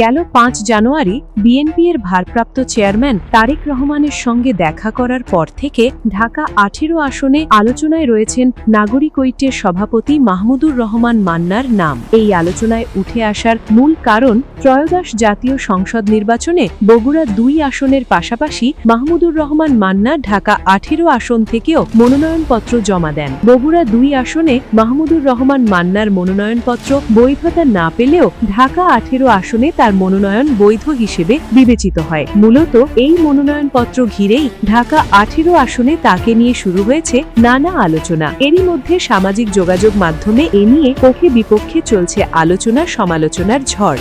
গেল ৫ জানুয়ারি বিএনপির ভারপ্রাপ্ত চেয়ারম্যান তারেক রহমানের সঙ্গে দেখা করার পর থেকে ঢাকা ১৮ আসনে আলোচনায় রয়েছেন নাগরিক ঐক্যের সভাপতি মাহমুদুর রহমান মান্নার নাম। এই আলোচনায় উঠে আসার মূল কারণ ত্রয়োদশ জাতীয় সংসদ নির্বাচনে বগুড়া ২ আসনের পাশাপাশি মাহমুদুর রহমান মান্না ঢাকা ১৮ আসন থেকেও মনোনয়নপত্র জমা দেন। বগুড়া ২ আসনে মাহমুদুর রহমান মান্নার মনোনয়নপত্র বৈধতা না পেলেও ঢাকা ১৮ আসনে তার মনোনয়ন বৈধ হিসেবে বিবেচিত হয়। মূলত এই মনোনয়নপত্র ঘিরেই ঢাকা ১৮ আসনে তাকে নিয়ে শুরু হয়েছে নানা আলোচনা। এরই মধ্যে সামাজিক যোগাযোগ মাধ্যমে এ নিয়ে পক্ষে বিপক্ষে চলছে আলোচনা সমালোচনার ঝড়।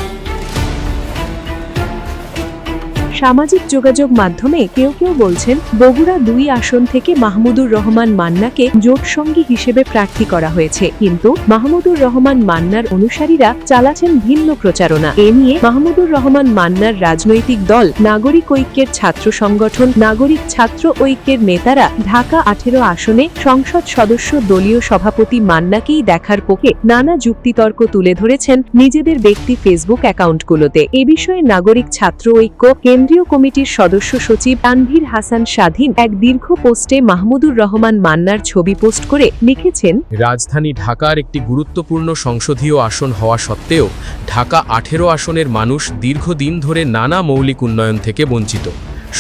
সামাজিক যোগাযোগ মাধ্যমে কেউ কেউ বলছেন বগুড়া ২ আসন থেকে মাহমুদুর রহমান মান্নাকে জোটসঙ্গী হিসেবে প্রার্থী করা হয়েছে, কিন্তু মাহমুদুর রহমান মান্নার অনুসারীরা চালাচ্ছেন ভিন্ন প্রচারণা। এ নিয়ে মাহমুদুর রহমান মান্নার রাজনৈতিক দল নাগরিক ঐক্যের ছাত্র সংগঠন নাগরিক ছাত্র ঐক্যের নেতারা ঢাকা ১৮ আসনে সংসদ সদস্য দলীয় সভাপতি মান্নাকেই দেখার পক্ষে নানা যুক্তিতর্ক তুলে ধরেছেন নিজেদের ব্যক্তি ফেসবুক অ্যাকাউন্টগুলোতে। এ বিষয়ে নাগরিক ছাত্র ঐক্য কেন্দ্রীয় কমিটির সদস্য সচিব তানভীর হাসান স্বাধীন এক দীর্ঘ পোস্টে মাহমুদুর রহমান মান্নার ছবি পোস্ট করে লিখেছেন, রাজধানী ঢাকার একটি গুরুত্বপূর্ণ সংসদীয় আসন হওয়া সত্ত্বেও ঢাকা ১৮ আসনের মানুষ দীর্ঘদিন ধরে নানা মৌলিক উন্নয়ন থেকে বঞ্চিত।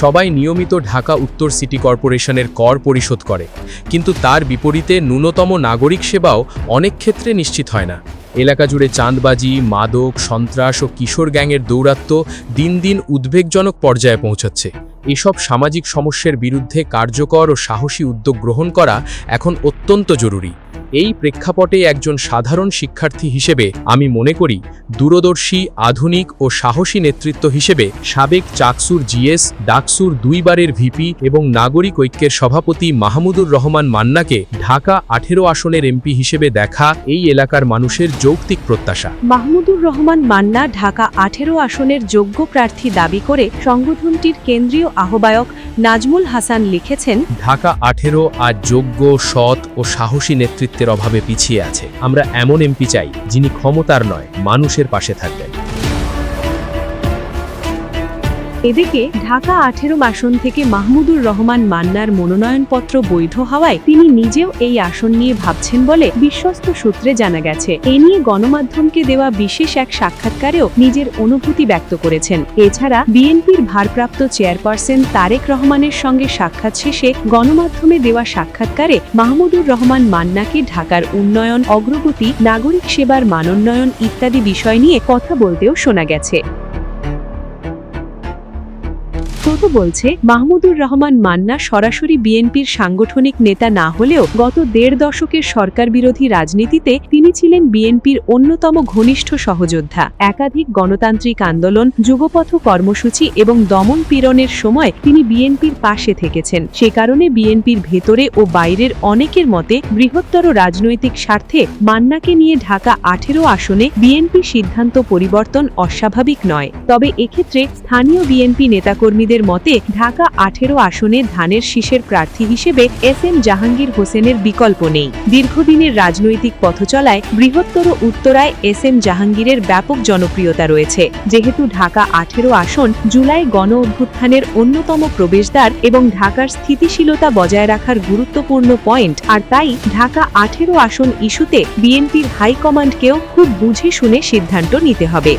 সবাই নিয়মিত ঢাকা উত্তর সিটি কর্পোরেশনের কর পরিশোধ করে, কিন্তু তার বিপরীতে ন্যূনতম নাগরিক সেবাও অনেক ক্ষেত্রে নিশ্চিত হয় না। এলাকা জুড়ে চাঁদবাজি, মাদক, সন্ত্রাস ও কিশোর গ্যাংয়ের দৌরাত্ম্য দিন দিন উদ্বেগজনক পর্যায়ে পৌঁছাচ্ছে। এসব সামাজিক সমস্যার বিরুদ্ধে কার্যকর ও সাহসী উদ্যোগ গ্রহণ করা এখন অত্যন্ত জরুরি। এই প্রেক্ষাপটে একজন সাধারণ শিক্ষার্থী হিসেবে আমি মনে করি দূরদর্শী, আধুনিক ও সাহসী নেতৃত্ব হিসেবে সাবেক চাকসুর জিএস, ডাকসুর ২ বারের ভিপি এবং নাগরিক ঐক্যের সভাপতি মাহমুদুর রহমান মান্নাকে ঢাকা ১৮ আসনের এমপি হিসেবে দেখা এই এলাকার মানুষের যৌক্তিক প্রত্যাশা। মাহমুদুর রহমান মান্না ঢাকা ১৮ আসনের যোগ্য প্রার্থী দাবি করে সংগঠনটির কেন্দ্রীয় আহ্বায়ক নাজমুল হাসান লিখেছেন, ঢাকা ১৮ আজ যোগ্য, সৎ ও সাহসী নেতৃত্বের অভাবে পিছিয়ে আছে। আমরা এমন এমপি চাই যিনি ক্ষমতার নয়, মানুষের পাশে থাকবেন। এদিকে ঢাকা ১৮ আসন থেকে মাহমুদুর রহমান মান্নার মনোনয়নপত্র বৈধ হওয়ায় তিনি নিজেও এই আসন নিয়ে ভাবছেন বলে বিশ্বস্ত সূত্রে জানা গেছে। এ নিয়ে গণমাধ্যমকে দেওয়া বিশেষ এক সাক্ষাৎকারেও নিজের অনুভূতি ব্যক্ত করেছেন। এছাড়া বিএনপির ভারপ্রাপ্ত চেয়ারপারসন তারেক রহমানের সঙ্গে সাক্ষাৎ শেষে গণমাধ্যমে দেওয়া সাক্ষাৎকারে মাহমুদুর রহমান মান্নাকে ঢাকার উন্নয়ন, অগ্রগতি, নাগরিক সেবার মানোন্নয়ন ইত্যাদি বিষয় নিয়ে কথা বলতেও শোনা গেছে। তথ্য বলছে, মাহমুদুর রহমান মান্না সরাসরি বিএনপির সাংগঠনিক নেতা না হলেও গত ১.৫ দশকের সরকার বিরোধী রাজনীতিতে তিনি ছিলেন বিএনপির অন্যতম ঘনিষ্ঠ সহযোদ্ধা। একাধিক গণতান্ত্রিক আন্দোলন, যুগপথ কর্মসূচি এবং দমন পীড়নের সময় তিনি বিএনপির পাশে থেকেছেন। সে কারণে বিএনপির ভেতরে ও বাইরের অনেকের মতে বৃহত্তর রাজনৈতিক স্বার্থে মান্নাকে নিয়ে ঢাকা ১৮ আসনে বিএনপি সিদ্ধান্ত পরিবর্তন অস্বাভাবিক নয়। তবে এক্ষেত্রে স্থানীয় বিএনপি নেতাকর্মীদের মতে ঢাকা ১৮ আসনে ধানের শীষের প্রার্থী হিসেবে এসএম জাহাঙ্গীর হোসেনের বিকল্প নেই। দীর্ঘদিনের রাজনৈতিক পথচলায় বৃহত্তর উত্তরায় এসএম জাহাঙ্গীরের ব্যাপক জনপ্রিয়তা রয়েছে। যেহেতু ঢাকা ১৮ আসন জুলাই গণ অভ্যুত্থানের অন্যতম প্রবেশদ্বার এবং ঢাকার স্থিতিশীলতা বজায় রাখার গুরুত্বপূর্ণ পয়েন্ট, আর তাই ঢাকা ১৮ আসন ইস্যুতে বিএনপির হাইকমান্ডকেও খুব বুঝে শুনে সিদ্ধান্ত নিতে হবে।